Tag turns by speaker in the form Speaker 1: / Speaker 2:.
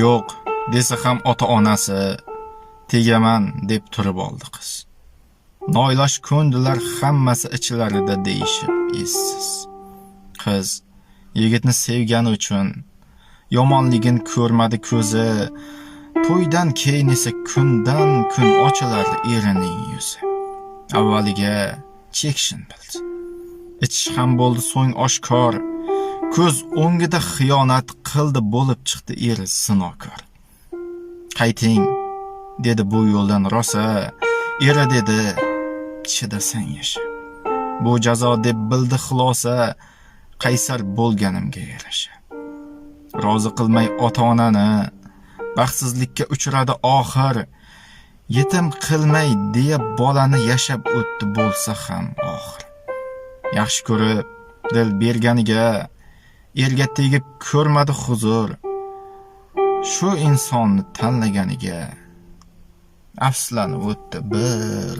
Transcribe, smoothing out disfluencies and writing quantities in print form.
Speaker 1: Yo'q desa ham ota-onasi tegaman deb turib oldi qiz. Noiloj ko'ndilar hammasi ichlarida deyishib essiz. Qiz yigitni sevgani uchun yomonligin ko'rmadi ko'zi. To'ydan keyin esa kundan kun ochilardi erining yuzi. Avvaliga chekshin bildi. Ichish ham bo'ldi so'ng oshkor. Ko'z o'ngida xiyonat qildi, bo'lib chiqdi eri sinokor. Qayting dedi bu yo'ldan rosa, eri dedi chidasang yasha. Bu jazo deb bildi xulosa, qaysar bo'lganimga yarasha. Rozi qilmay ota-onani baxtsizlikka uchradi oxir. Yetim qilmay deya bolani yashab o'tdi bo'lsa ham oxir. Yaxshi ko'rib dil berganiga erga tegib ko'rmadi huzur. Shu insonni tanlaganiga afsuslanib o'tdi bir